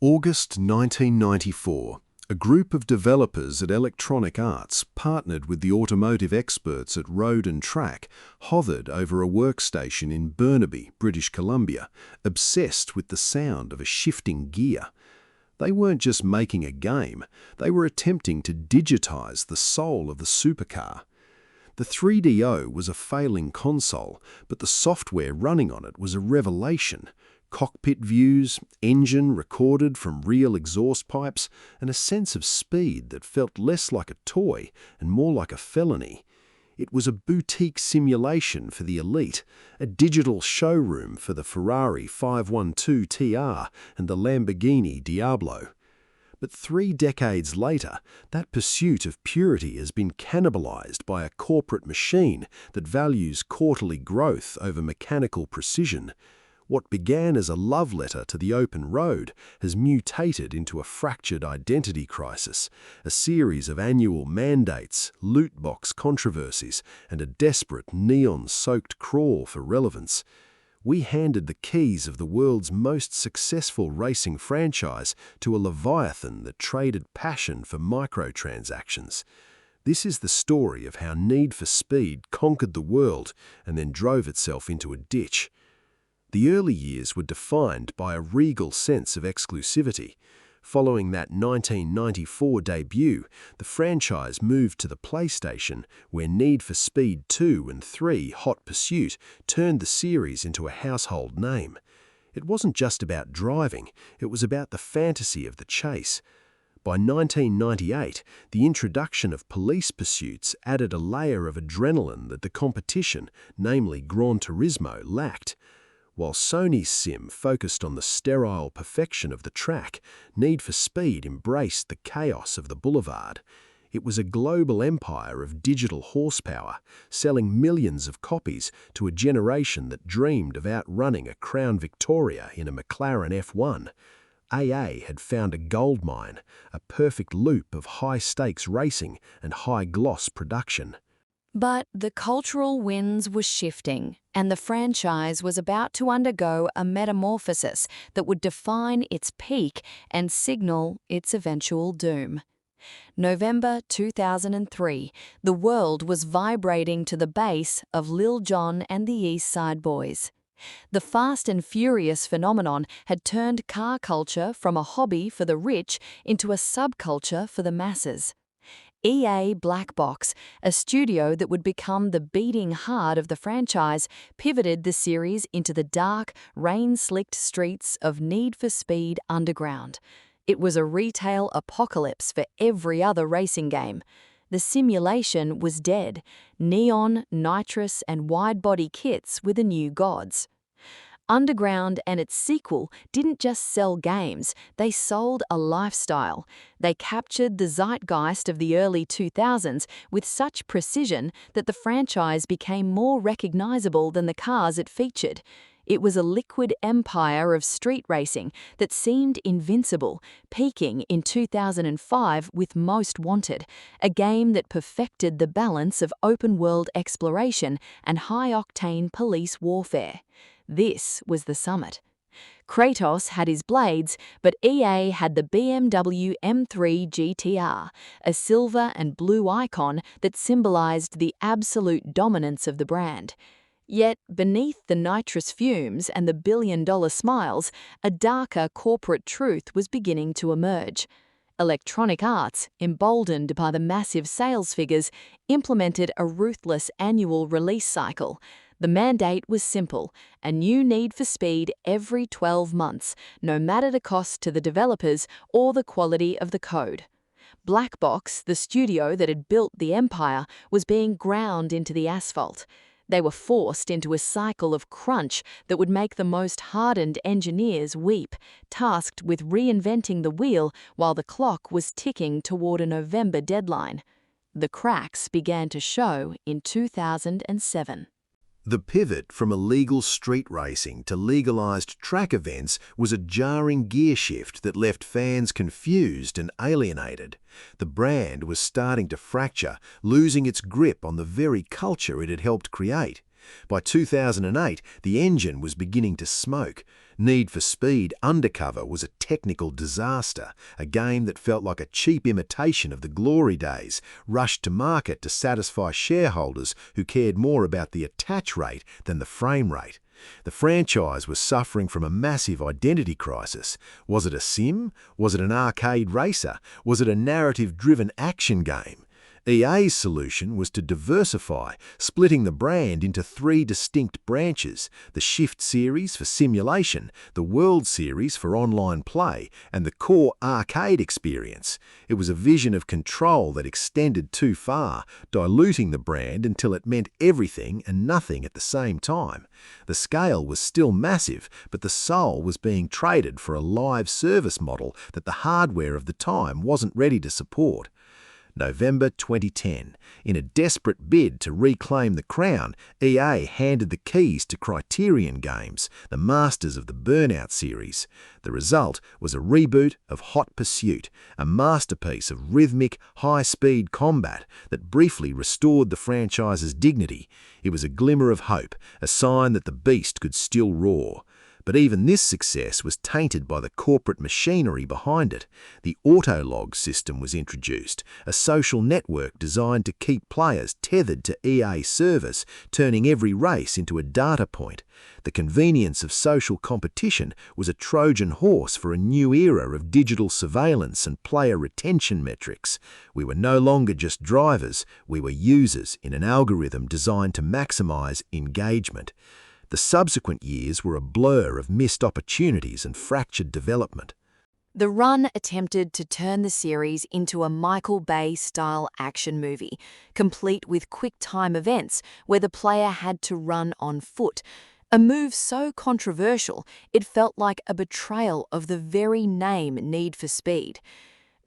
August 1994, a group of developers at Electronic Arts partnered with the automotive experts at Road and Track, hovered over a workstation in Burnaby, British Columbia, obsessed with the sound of a shifting gear. They weren't just making a game, they were attempting to digitize the soul of the supercar. The 3DO was a failing console, but the software running on it was a revelation. Cockpit views, engine recorded from real exhaust pipes, and a sense of speed that felt less like a toy and more like a felony. It was a boutique simulation for the elite, a digital showroom for the Ferrari 512 TR and the Lamborghini Diablo. But 3 decades later, that pursuit of purity has been cannibalized by a corporate machine that values quarterly growth over mechanical precision. What began as a love letter to the open road has mutated into a fractured identity crisis, a series of annual mandates, loot box controversies, and a desperate neon-soaked crawl for relevance. We handed the keys of the world's most successful racing franchise to a leviathan that traded passion for microtransactions. This is the story of how Need for Speed conquered the world and then drove itself into a ditch. The early years were defined by a regal sense of exclusivity. Following that 1994 debut, the franchise moved to the PlayStation, where Need for Speed 2 and 3 Hot Pursuit turned the series into a household name. It wasn't just about driving, it was about the fantasy of the chase. By 1998, the introduction of police pursuits added a layer of adrenaline that the competition, namely Gran Turismo, lacked. While Sony's sim focused on the sterile perfection of the track, Need for Speed embraced the chaos of the boulevard. It was a global empire of digital horsepower, selling millions of copies to a generation that dreamed of outrunning a Crown Victoria in a McLaren F1. AA had found a goldmine, a perfect loop of high-stakes racing and high-gloss production. But the cultural winds were shifting, and the franchise was about to undergo a metamorphosis that would define its peak and signal its eventual doom. November 2003, the world was vibrating to the bass of Lil Jon and the East Side Boys. The Fast and Furious phenomenon had turned car culture from a hobby for the rich into a subculture for the masses. EA Black Box, a studio that would become the beating heart of the franchise, pivoted the series into the dark, rain-slicked streets of Need for Speed Underground. It was a retail apocalypse for every other racing game. The simulation was dead. Neon, nitrous, and wide-body kits were the new gods. Underground and its sequel didn't just sell games, they sold a lifestyle. They captured the zeitgeist of the early 2000s with such precision that the franchise became more recognizable than the cars it featured. It was a liquid empire of street racing that seemed invincible, peaking in 2005 with Most Wanted, a game that perfected the balance of open-world exploration and high-octane police warfare. This was the summit. Kratos had his blades, but EA had the BMW M3 GTR, a silver and blue icon that symbolized the absolute dominance of the brand. Yet, beneath the nitrous fumes and the billion-dollar smiles, a darker corporate truth was beginning to emerge. Electronic Arts, emboldened by the massive sales figures, implemented a ruthless annual release cycle. The mandate was simple: a new Need for Speed every 12 months, no matter the cost to the developers or the quality of the code. Black Box, the studio that had built the empire, was being ground into the asphalt. They were forced into a cycle of crunch that would make the most hardened engineers weep, tasked with reinventing the wheel while the clock was ticking toward a November deadline. The cracks began to show in 2007. The pivot from illegal street racing to legalized track events was a jarring gear shift that left fans confused and alienated. The brand was starting to fracture, losing its grip on the very culture it had helped create. By 2008, the engine was beginning to smoke. Need for Speed Undercover was a technical disaster, a game that felt like a cheap imitation of the glory days, rushed to market to satisfy shareholders who cared more about the attach rate than the frame rate. The franchise was suffering from a massive identity crisis. Was it a sim? Was it an arcade racer? Was it a narrative-driven action game? EA's solution was to diversify, splitting the brand into 3 distinct branches: the Shift series for simulation, the World series for online play, and the core arcade experience. It was a vision of control that extended too far, diluting the brand until it meant everything and nothing at the same time. The scale was still massive, but the soul was being traded for a live service model that the hardware of the time wasn't ready to support. November 2010. In a desperate bid to reclaim the crown, EA handed the keys to Criterion Games, the masters of the Burnout series. The result was a reboot of Hot Pursuit, a masterpiece of rhythmic, high-speed combat that briefly restored the franchise's dignity. It was a glimmer of hope, a sign that the beast could still roar. But even this success was tainted by the corporate machinery behind it. The Autolog system was introduced, a social network designed to keep players tethered to EA servers, turning every race into a data point. The convenience of social competition was a Trojan horse for a new era of digital surveillance and player retention metrics. We were no longer just drivers, we were users in an algorithm designed to maximize engagement. The subsequent years were a blur of missed opportunities and fractured development. The Run attempted to turn the series into a Michael Bay-style action movie, complete with quick-time events where the player had to run on foot. A move so controversial, it felt like a betrayal of the very name Need for Speed.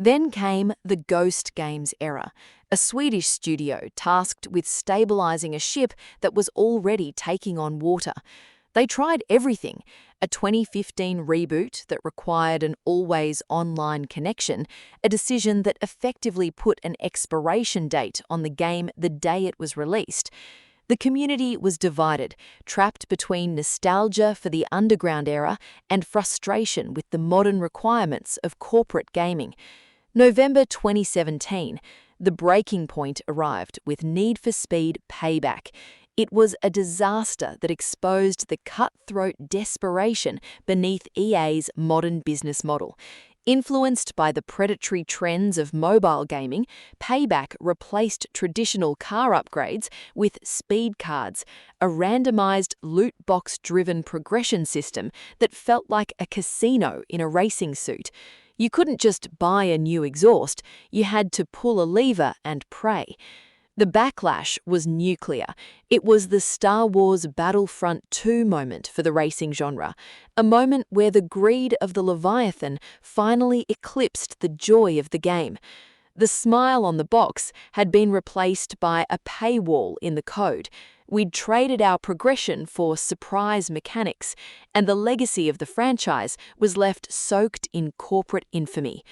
Then came the Ghost Games era, a Swedish studio tasked with stabilizing a ship that was already taking on water. They tried everything: a 2015 reboot that required an always-online connection, a decision that effectively put an expiration date on the game the day it was released. The community was divided, trapped between nostalgia for the underground era and frustration with the modern requirements of corporate gaming. November 2017, the breaking point arrived with Need for Speed Payback. It was a disaster that exposed the cutthroat desperation beneath EA's modern business model. Influenced by the predatory trends of mobile gaming, Payback replaced traditional car upgrades with speed cards, a randomized loot box-driven progression system that felt like a casino in a racing suit. You couldn't just buy a new exhaust, you had to pull a lever and pray. The backlash was nuclear. It was the Star Wars Battlefront 2 moment for the racing genre, a moment where the greed of the Leviathan finally eclipsed the joy of the game. The smile on the box had been replaced by a paywall in the code. We'd traded our progression for surprise mechanics, and the legacy of the franchise was left soaked in corporate infamy.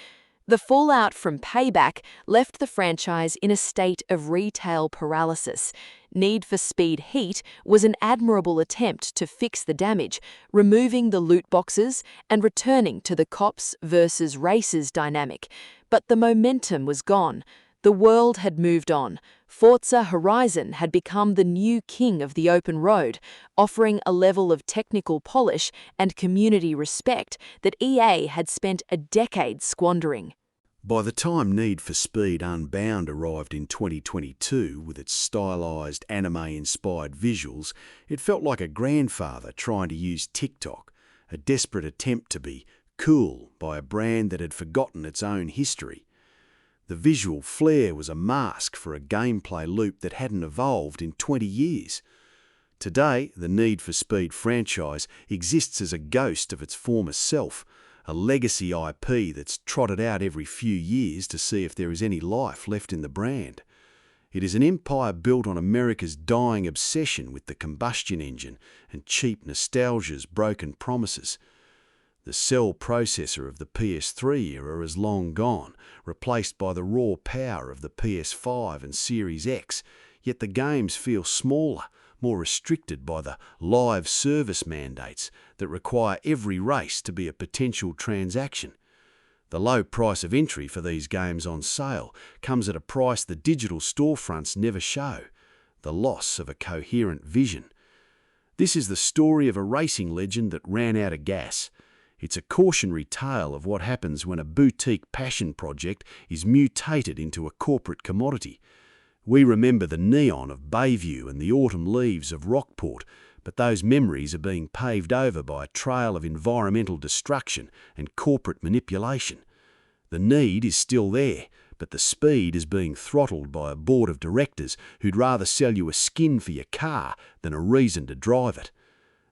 The fallout from Payback left the franchise in a state of retail paralysis. Need for Speed Heat was an admirable attempt to fix the damage, removing the loot boxes and returning to the cops versus racers dynamic. But the momentum was gone. The world had moved on. Forza Horizon had become the new king of the open road, offering a level of technical polish and community respect that EA had spent a decade squandering. By the time Need for Speed Unbound arrived in 2022 with its stylized, anime-inspired visuals, it felt like a grandfather trying to use TikTok, a desperate attempt to be cool by a brand that had forgotten its own history. The visual flair was a mask for a gameplay loop that hadn't evolved in 20 years. Today, the Need for Speed franchise exists as a ghost of its former self, a legacy IP that's trotted out every few years to see if there is any life left in the brand. It is an empire built on America's dying obsession with the combustion engine and cheap nostalgia's broken promises. The cell processor of the PS3 era is long gone, replaced by the raw power of the PS5 and Series X, yet the games feel smaller, more restricted by the live service mandates that require every race to be a potential transaction. The low price of entry for these games on sale comes at a price the digital storefronts never show: the loss of a coherent vision. This is the story of a racing legend that ran out of gas. It's a cautionary tale of what happens when a boutique passion project is mutated into a corporate commodity. We remember the neon of Bayview and the autumn leaves of Rockport, but those memories are being paved over by a trail of environmental destruction and corporate manipulation. The need is still there, but the speed is being throttled by a board of directors who'd rather sell you a skin for your car than a reason to drive it.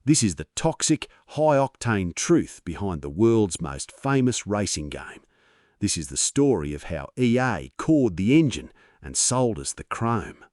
This is the toxic, high-octane truth behind the world's most famous racing game. This is the story of how EA cored the engine and sold us the chrome.